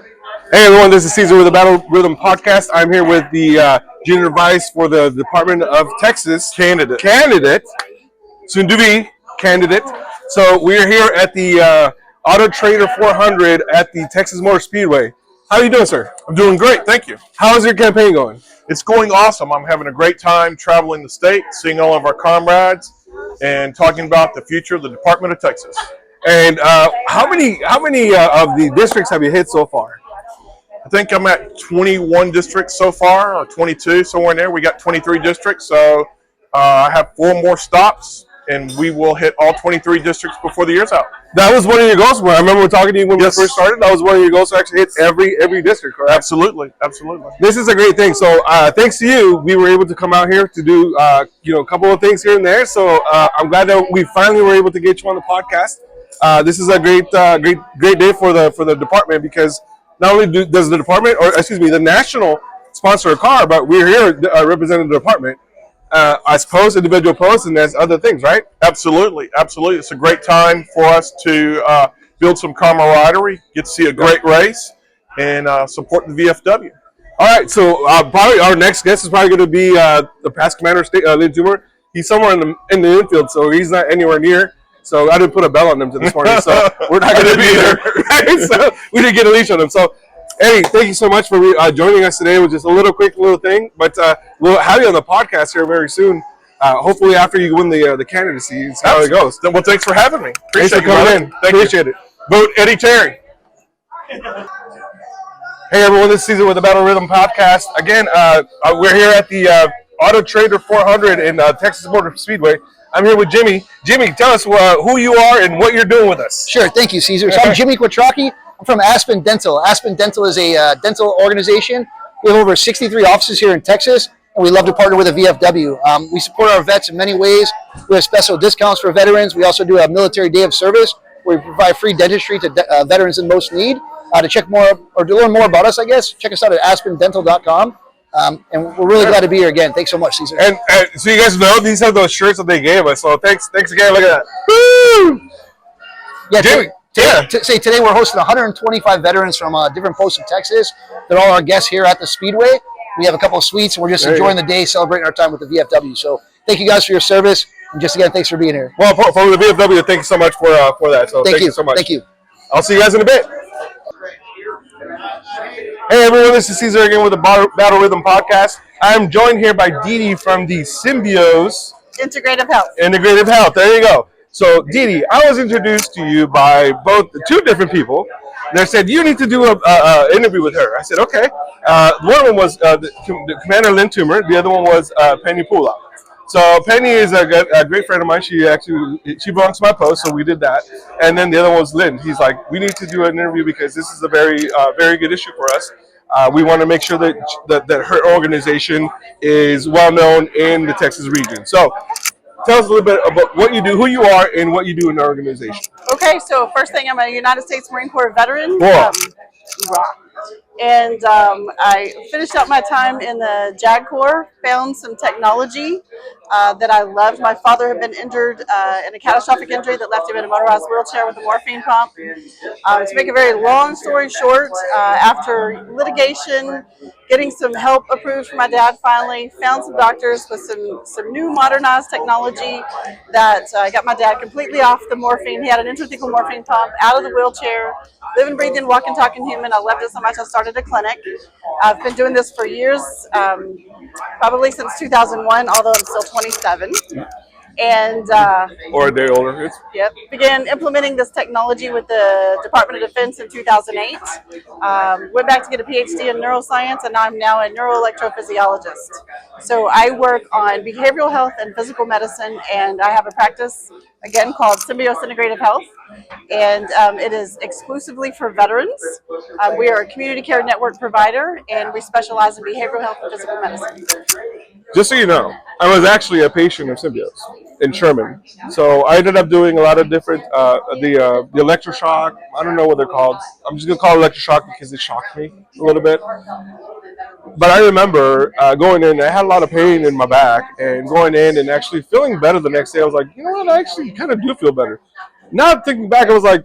Hey everyone, this is Caesar with the Battle Rhythm Podcast. I'm here with the junior vice for the Department of Texas candidate, soon to be candidate. So we're here at the Auto Trader 400 at the Texas Motor Speedway. How are you doing, sir? I'm doing great, thank you. How is your campaign going? It's going awesome. I'm having a great time traveling the state, seeing all of our comrades, and talking about the future of the Department of Texas. And how many of the districts have you hit so far? I think I'm at 21 districts so far, or 22, somewhere in there. We got 23 districts, so I have 4 more stops, and we will hit all 23 districts before the year's out. That was one of your goals. I remember talking to you when we first started. That was one of your goals to actually hit every district, correct? Absolutely. This is a great thing. So thanks to you, we were able to come out here to do a couple of things here and there. So I'm glad that we finally were able to get you on the podcast. This is a great day for the department, because not only does the department, or excuse me, the national sponsor a car, but we're here representing the department as posts, individual posts, and there's other things, right? Absolutely. It's a great time for us to build some camaraderie, get to see a great race, and support the VFW. All right, so probably our next guest is probably going to be the past commander, Lynn Toomer. He's somewhere in the infield, so he's not anywhere near. So I didn't put a bell on him this morning, so we're not going to be there. Right? So we didn't get a leash on him. So, Eddie, thank you so much for joining us today with just a quick little thing. But we'll have you on the podcast here very soon. Hopefully after you win the candidacy, see how it goes. Well, thanks for having me. Thanks for coming in. Appreciate it. Vote Eddie Terry. Hey everyone, this is Caesar with the Battle Rhythm Podcast. Again, we're here at the Auto Trader 400 in Texas Motor Speedway. I'm here with Jimmy. Jimmy, tell us who you are and what you're doing with us. Sure, thank you, Caesar. So I'm Jimmy Quattrocchi. I'm from Aspen Dental. Aspen Dental is a dental organization. We have over 63 offices here in Texas, and we love to partner with a VFW. We support our vets in many ways. We have special discounts for veterans. We also do a military day of service where we provide free dentistry to veterans in most need. To check more or to learn more about us, I guess, check us out at aspendental.com. And we're really glad to be here again. Thanks so much, Caesar. And so you guys know these are those shirts that they gave us. So thanks again. Look at that. Woo! Yeah, today we're hosting 125 veterans from different posts of Texas. They're all our guests here at the Speedway. We have a couple of suites, and we're just enjoying the day, celebrating our time with the VFW. So thank you guys for your service, and just again, thanks for being here. Well, from the VFW, thank you so much for that. So thank you so much. Thank you. I'll see you guys in a bit. Hey everyone, this is Caesar again with the Battle Rhythm Podcast. I'm joined here by Dee from the Symbios Integrative Health. Integrative Health. There you go. So Dee, I was introduced to you by two different people. They said you need to do a interview with her. I said okay. One of them was the Commander Lynn Toomer. The other one was Penny Pula. So Penny is a great friend of mine. She belongs to my post, so we did that. And then the other one was Lynn. He's like, we need to do an interview because this is a very good issue for us. We want to make sure that her organization is well known in the Texas region. So tell us a little bit about what you do, who you are, and what you do in the organization. Okay, so first thing, I'm a United States Marine Corps veteran. Cool. And I finished out my time in the JAG Corps, found some technology that I loved. My father had been injured in a catastrophic injury that left him in a motorized wheelchair with a morphine pump. To make a very long story short, after litigation, getting some help approved for my dad finally, found some doctors with some new modernized technology that got my dad completely off the morphine. He had an intrathecal morphine pump, out of the wheelchair, living, breathing, walking, talking human. I loved it so much I started a clinic. I've been doing this for years, probably since 2001, although I'm still 27. And or a day older. Began implementing this technology with the Department of Defense in 2008. Went back to get a PhD in neuroscience, and I'm now a neuroelectrophysiologist. So I work on behavioral health and physical medicine, and I have a practice again called Symbios Integrative Health, and it is exclusively for veterans. We are a community care network provider, and we specialize in behavioral health and physical medicine. Just so you know, I was actually a patient of Symbios in Sherman. So I ended up doing a lot of different, the electroshock. I don't know what they're called. I'm just going to call it electroshock because it shocked me a little bit. But I remember going in, I had a lot of pain in my back, and going in and actually feeling better the next day. I was like, you know what, I actually kind of do feel better. Now thinking back, I was like,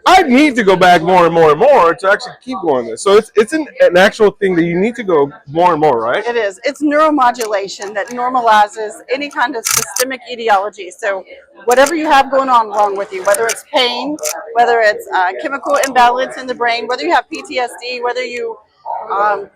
I need to go back more and more and more to actually keep going this. So it's an actual thing that you need to go more and more, right? It is. It's neuromodulation that normalizes any kind of systemic etiology. So whatever you have going on wrong with you, whether it's pain, whether it's chemical imbalance in the brain, whether you have PTSD, whether you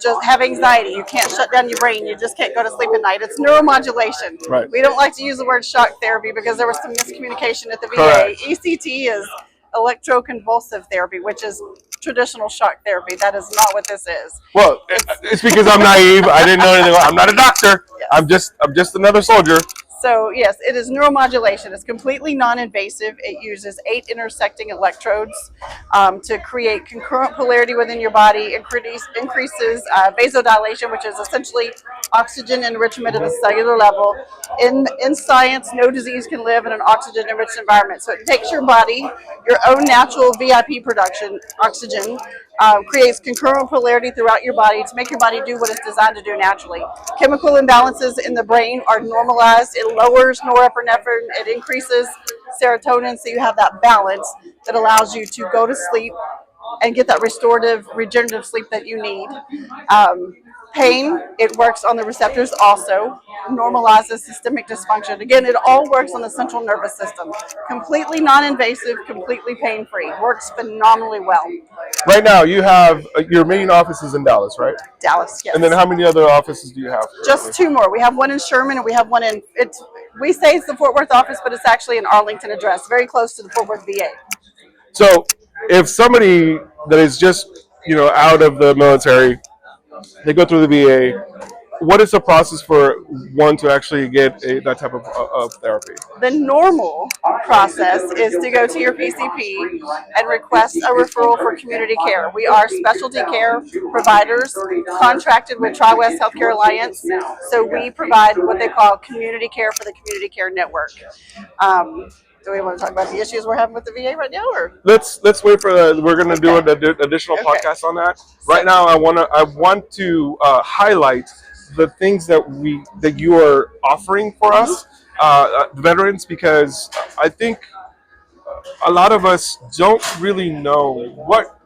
just have anxiety, you can't shut down your brain, you just can't go to sleep at night. It's neuromodulation. Right. We don't like to use the word shock therapy because there was some miscommunication at the VA. Correct. ECT is electroconvulsive therapy, which is traditional shock therapy. That is not what this is. Well, it's because I'm naive. I didn't know anything. I'm not a doctor. Yes. I'm just another soldier. So yes, it is neuromodulation. It's completely non-invasive. It uses 8 intersecting electrodes to create concurrent polarity within your body. Increases vasodilation, which is essentially oxygen enrichment at the cellular level. In science, no disease can live in an oxygen-enriched environment. So it takes your body, your own natural VIP production, oxygen, creates concurrent polarity throughout your body to make your body do what it's designed to do naturally. Chemical imbalances in the brain are normalized. It lowers norepinephrine. It increases serotonin, so you have that balance that allows you to go to sleep and get that restorative, regenerative sleep that you need. Pain, it works on the receptors also, normalizes systemic dysfunction. Again, it all works on the central nervous system. Completely non-invasive, completely pain-free. Works phenomenally well. Right now, you have your main office is in Dallas, right? Dallas, yes. And then how many other offices do you have? Just 2 more. We have one in Sherman and we have one in, we say it's the Fort Worth office, but it's actually an Arlington address, very close to the Fort Worth VA. So if somebody that is just, out of the military, they go through the VA, what is the process for one to actually get that type of therapy? The normal process is to go to your PCP and request a referral for community care. We are specialty care providers contracted with Tri-West Healthcare Alliance, so we provide what they call community care for the community care network. Do we want to talk about the issues we're having with the VA right now, or let's wait for we're going to do an additional podcast on that. Right now, I want to highlight the things that you are offering for us, veterans, because I think a lot of us don't really know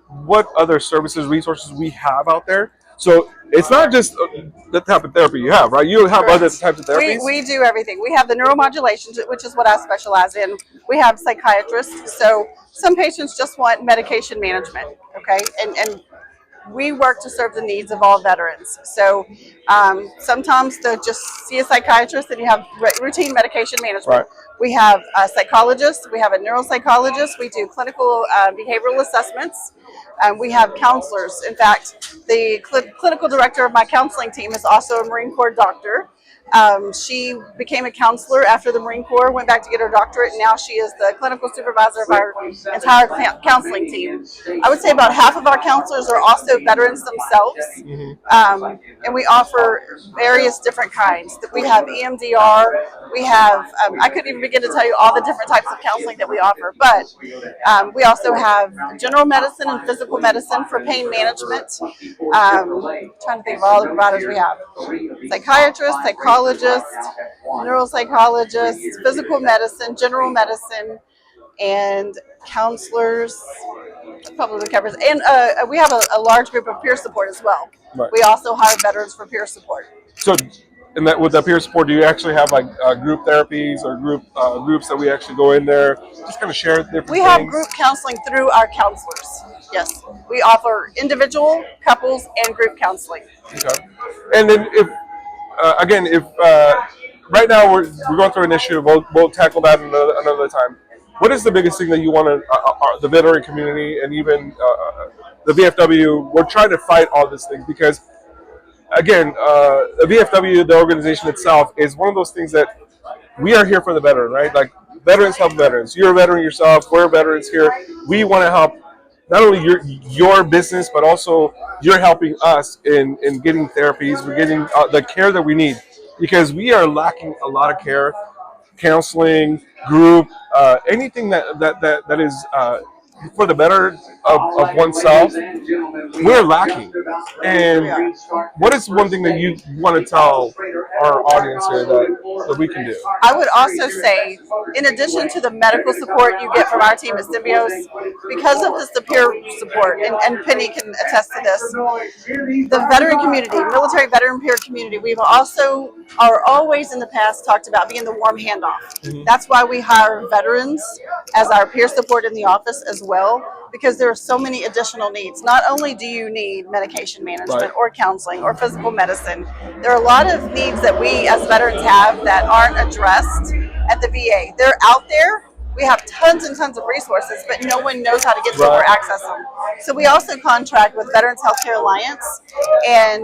what other services, resources we have out there. So it's not just the type of therapy you have, right? You have other types of therapies. We do everything. We have the neuromodulation, which is what I specialize in. We have psychiatrists. So some patients just want medication management, okay? And we work to serve the needs of all veterans. So sometimes they'll just see a psychiatrist and you have routine medication management. Right. We have a psychologist. We have a neuropsychologist. We do clinical behavioral assessments. We have counselors. In fact, the clinical director of my counseling team is also a Marine Corps doctor. She became a counselor after the Marine Corps, went back to get her doctorate, and now she is the clinical supervisor of our entire counseling team. I would say about half of our counselors are also veterans themselves, and we offer various different kinds. We have EMDR, we have, I couldn't even begin to tell you all the different types of counseling that we offer, but we also have general medicine and physical medicine for pain management. Trying to think of all the providers we have. Psychiatrists, psychologists, neuropsychologists, physical medicine, general medicine, and counselors. Probably covers. And we have a large group of peer support as well. Right. We also hire veterans for peer support. So, with that peer support, do you actually have like group therapies or groups that we actually go in there, just kind of share different things? We have group counseling through our counselors. Yes, we offer individual, couples, and group counseling. Okay. And then if right now we're going through an issue, we'll tackle that another time. What is the biggest thing that you want to, the veteran community and even the VFW, we're trying to fight all these things because, again, the VFW, the organization itself, is one of those things that we are here for the veteran, right? Like, veterans help veterans. You're a veteran yourself. We're veterans here. We want to help not only your business, but also you're helping us in getting therapies. We're getting the care that we need because we are lacking a lot of care, counseling, group, anything that is for the better of oneself. We're lacking. And what is one thing that you want to tell our audience here that we can do? I would also say, in addition to the medical support you get from our team at Symbios, because of the peer support, and Penny can attest to this, the veteran community, military veteran peer community, we've also are always in the past talked about being the warm handoff. Mm-hmm. That's why we hire veterans as our peer support in the office as well, because there are so many additional needs. Not only do you need medication management or counseling or physical medicine, there are a lot of needs that we as veterans have that aren't addressed at the VA. They're out there. We have tons and tons of resources, but no one knows how to get to them or access them. So we also contract with Veterans Healthcare Alliance, and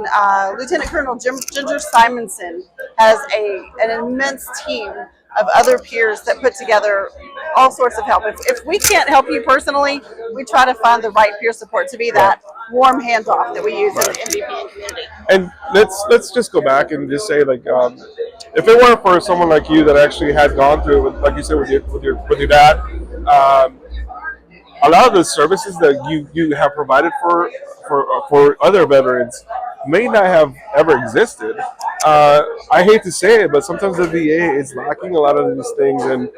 Lieutenant Colonel Ginger Simonson has an immense team of other peers that put together all sorts of help. If we can't help you personally, we try to find the right peer support to be that warm handoff that we use in the MVPN community. And let's just go back and just say, like, if it weren't for someone like you that actually had gone through it, like you said, with your dad, a lot of the services that you have provided for other veterans may not have ever existed. I hate to say it, but sometimes the VA is lacking a lot of these things, and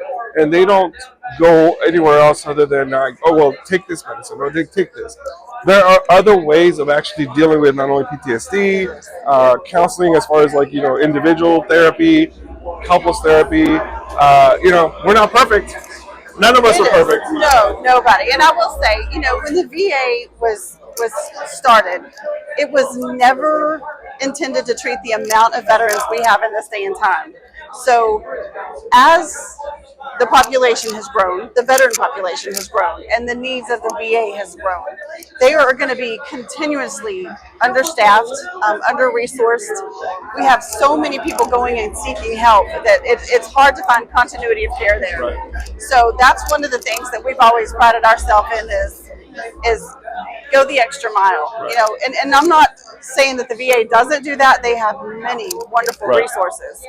they don't go anywhere else other than like, oh well, take this medicine or they take this. There are other ways of actually dealing with not only PTSD, counseling as far as like, individual therapy, couples therapy. We're not perfect. None of us are perfect. No, nobody. And I will say, when the VA was started, it was never intended to treat the amount of veterans we have in this day and time. So as the population has grown, the veteran population has grown, and the needs of the VA has grown, they are going to be continuously understaffed, under-resourced. We have so many people going and seeking help that it's hard to find continuity of care there. Right. So that's one of the things that we've always prided ourselves in is go the extra mile. Right. And I'm not saying that the VA doesn't do that. They have many wonderful resources.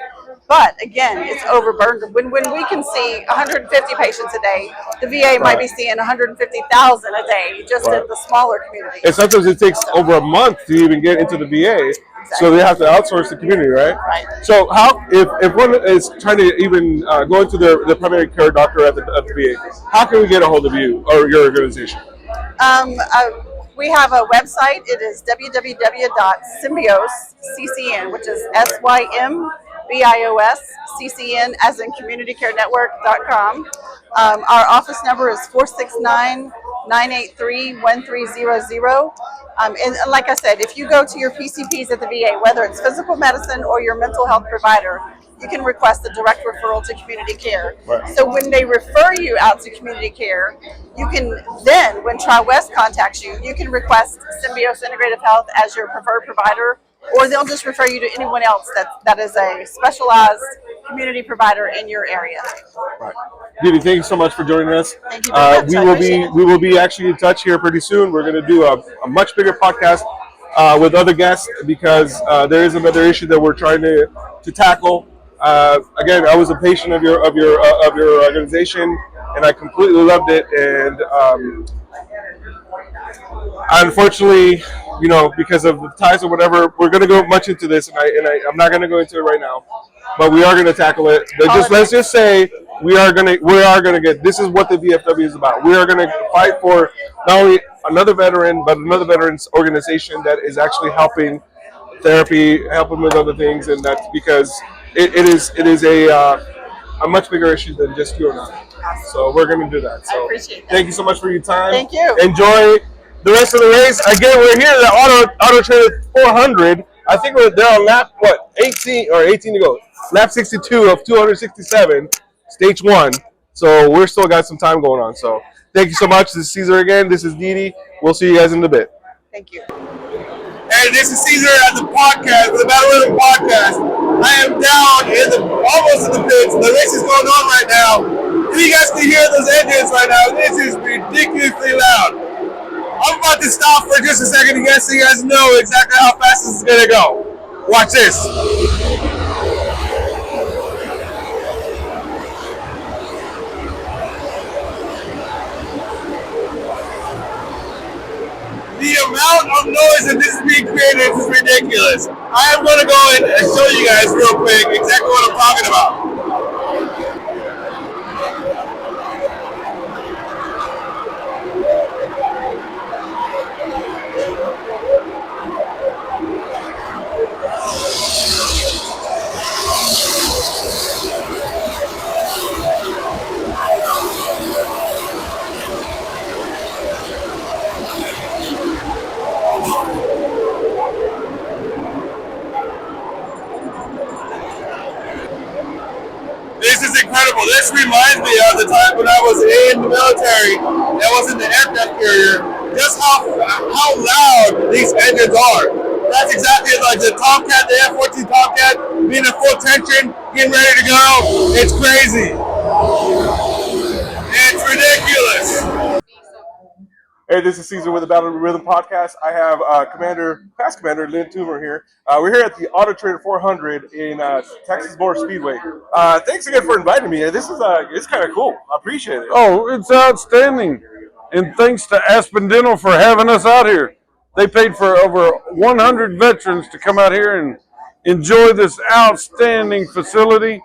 But again, it's overburdened. When we can see 150 patients a day, the VA might be seeing 150,000 a day just in the smaller communities. And sometimes it takes over a month to even get into the VA. Exactly. So they have to outsource the community, right? Right. So how, if one is trying to even go into the primary care doctor at the VA, how can we get a hold of you or your organization? We have a website. It is www.symbios, CCN, which is SYMBIOS, CCN, as in communitycarenetwork.com. Our office number is 469-983-1300. And like I said, if you go to your PCPs at the VA, whether it's physical medicine or your mental health provider, you can request a direct referral to community care. Right. So when they refer you out to community care, you can then, when Tri-West contacts you, you can request Symbios Integrative Health as your preferred provider, or they'll just refer you to anyone else that is a specialized community provider in your area. Right. Didi, thank you so much for joining us. Thank you very much. We will be actually in touch here pretty soon. We're going to do a much bigger podcast with other guests because there is another issue that we're trying to tackle. Again, I was a patient of your organization, and I completely loved it. And unfortunately, because of the ties or whatever, we're going to go much into this, and I'm not going to go into it right now. But we are going to tackle it. Let's just say we are going to get. This is what the VFW is about. We are going to fight for not only another veteran, but another veterans organization that is actually helping therapy, helping with other things, and that's because it is a much bigger issue than just you and I. So we're going to do that. So I appreciate that. Thank you so much for your time. Thank you. Enjoy the rest of the race. Again, we're here at Auto Trader 400. I think they're on lap 18 to go. Lap 62 of 267, stage 1. So we're still got some time going on. So thank you so much. This is Caesar again. This is Didi. We'll see you guys in a bit. Thank you. Hey, this is Caesar at the podcast, the Battle Rhythm podcast. I am down almost in the pits. The race is going on right now. If you guys can hear those engines right now, this is ridiculously loud. I'm about to stop for just a second again so you guys know exactly how fast this is going to go. Watch this. The amount of noise that this is being created is ridiculous. I am going to go and show you guys real quick exactly what I'm talking about. This is incredible. This reminds me of the time when I was in the military and I was in the aircraft carrier. Just how loud these engines are. That's exactly like the Tomcat, the F-14 Tomcat, being at full tension, getting ready to go. It's crazy. It's ridiculous. Hey, this is Caesar with the Battle of the Rhythm podcast. I have past Commander Lynn Toomer here. We're here at the Auto Trader 400 in Texas Motor Speedway. Thanks again for inviting me. This is it's kind of cool. I appreciate it. Oh, it's outstanding. And thanks to Aspen Dental for having us out here. They paid for over 100 veterans to come out here and enjoy this outstanding facility.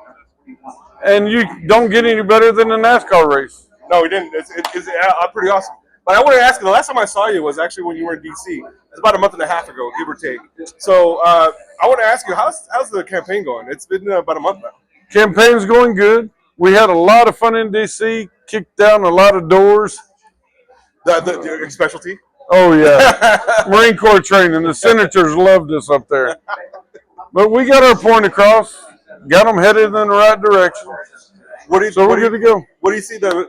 And you don't get any better than a NASCAR race. No, we didn't. It's pretty awesome. But I want to ask you, the last time I saw you was actually when you were in D.C. It's about a month and a half ago, give or take. So I want to ask you, how's the campaign going? It's been about a month now. Campaign's going good. We had a lot of fun in D.C., kicked down a lot of doors. The specialty? Oh, yeah. Marine Corps training. The senators loved us up there. But we got our point across, got them headed in the right direction. We're good to go. What do you see? Do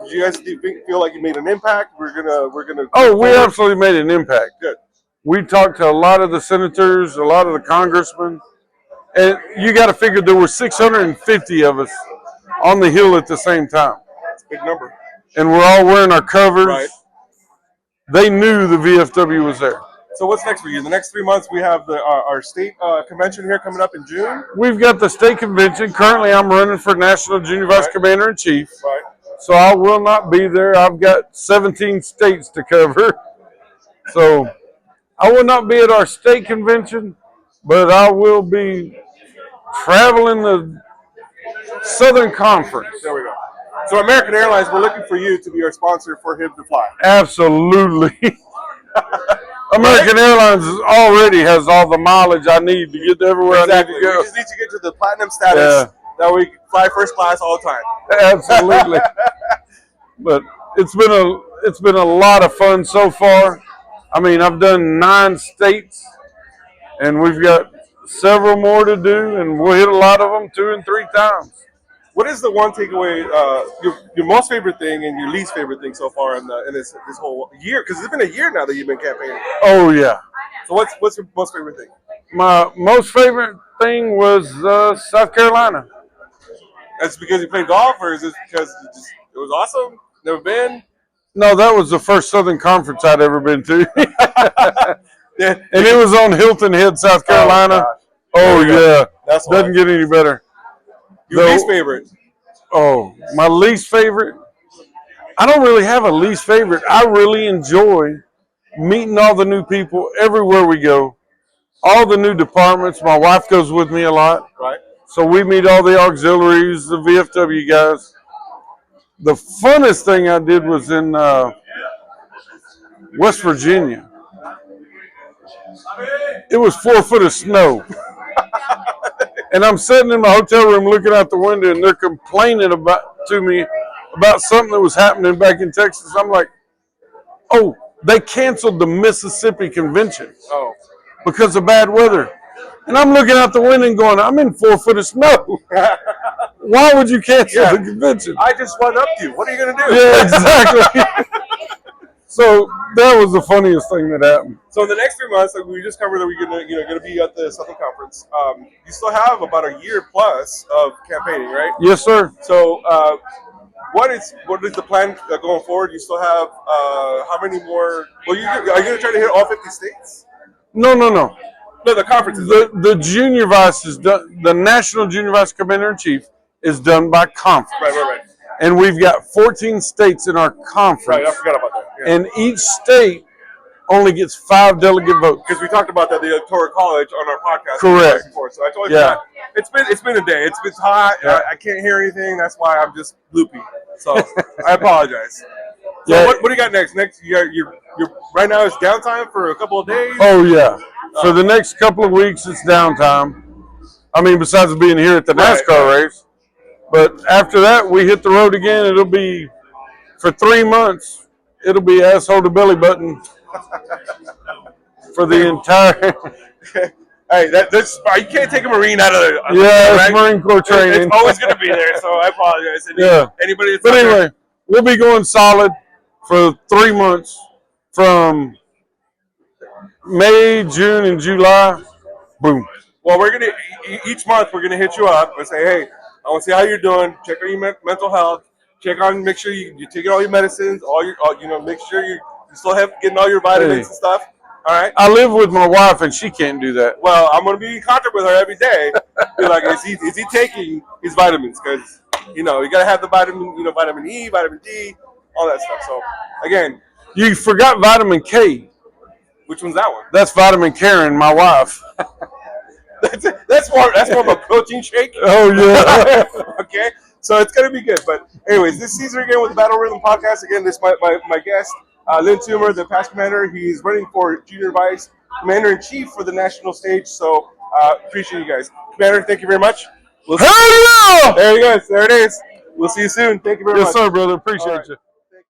you guys feel like you made an impact? We're gonna. Oh, we absolutely made an impact. Good. We talked to a lot of the senators, a lot of the congressmen, and you got to figure there were 650 of us on the Hill at the same time. That's a big number. And we're all wearing our covers. Right. They knew the VFW was there. So what's next for you? The next 3 months, we have our state convention here coming up in June. We've got the state convention. Currently, I'm running for National Junior Vice Commander-in-Chief. Right. So I will not be there. I've got 17 states to cover. So I will not be at our state convention, but I will be traveling the Southern Conference. There we go. So American Airlines, we're looking for you to be our sponsor for Hib to Fly. Absolutely. American Airlines already has all the mileage I need to get everywhere Exactly. I need to go. We just need to get to the platinum status that we fly first class all the time. Absolutely. But it's been a lot of fun so far. I mean, I've done 9 states, and we've got several more to do, and we'll hit a lot of them 2 and 3 times. What is the one takeaway, your most favorite thing and your least favorite thing so far in this whole year? Because it's been a year now that you've been campaigning. Oh, yeah. So what's your most favorite thing? My most favorite thing was South Carolina. That's because you played golf, or is it because it was awesome? Never been? No, that was the first Southern Conference I'd ever been to. Yeah. And it was on Hilton Head, South Carolina. Oh yeah. That's doesn't get any better. Your least favorite? Oh, my least favorite? I don't really have a least favorite. I really enjoy meeting all the new people everywhere we go. All the new departments. My wife goes with me a lot. Right. So we meet all the auxiliaries, the VFW guys. The funnest thing I did was in West Virginia. It was 4 foot of snow. And I'm sitting in my hotel room looking out the window, and they're complaining to me about something that was happening back in Texas. I'm like, oh, they canceled the Mississippi convention because of bad weather. And I'm looking out the window and going, I'm in 4 foot of snow. Why would you cancel the convention? I just run up to you. What are you going to do? Yeah, exactly. So that was the funniest thing that happened. So in the next 3 months, like we just covered that we're gonna be at the Southern Conference. You still have about a year plus of campaigning, right? Yes, sir. So what is the plan going forward? You still have how many more? Well, are you gonna try to hit all 50 states? No. No, the conference is the junior vice is done. The National Junior Vice Commander-in-Chief is done by conference. Right. And we've got 14 states in our conference. Right, I forgot about that. Yeah. And each state only gets 5 delegate votes. Because we talked about that the Electoral College on our podcast. Correct. Before, so I told you Yeah. that. It's been a day. It's hot. Yeah. I can't hear anything. That's why I'm just loopy. So I apologize. So Yeah. what do you got next? Next, you're right now it's downtime for a couple of days. Oh yeah. For the next couple of weeks, it's downtime. I mean, besides being here at the NASCAR race, but after that, we hit the road again. It'll be for 3 months. It'll be asshole to belly button for the entire. Hey, that's you can't take a Marine out of the It's Marine Corps training. It's always going to be there, so I apologize. Anybody that's But out anyway, there, we'll be going solid for 3 months from May, June, and July. Boom. well, we're gonna each month we're gonna hit you up and say, hey, I want to see how you're doing. Check on your mental health. Make sure you're taking all your medicines. Make sure you still have getting all your vitamins and stuff. All right. I live with my wife, and she can't do that. Well, I'm gonna be in contact with her every day. Be like, is he taking his vitamins? Because you gotta have the vitamin E, vitamin D, all that stuff. So again, You forgot vitamin K. which one's that one? That's vitamin Karen, my wife. That's more of a protein shake. Oh yeah. Okay, so it's gonna be good. But anyways, this Caesar again with the Battle Rhythm Podcast. Again, this is my guest, Lynn Toomer, the past commander. He's running for Junior Vice Commander in Chief for the national stage. So appreciate you guys, Commander. Thank you very much. Hell yeah! There you go. There it is. We'll see you soon. Thank you very much. Yes, sir, brother. Appreciate you.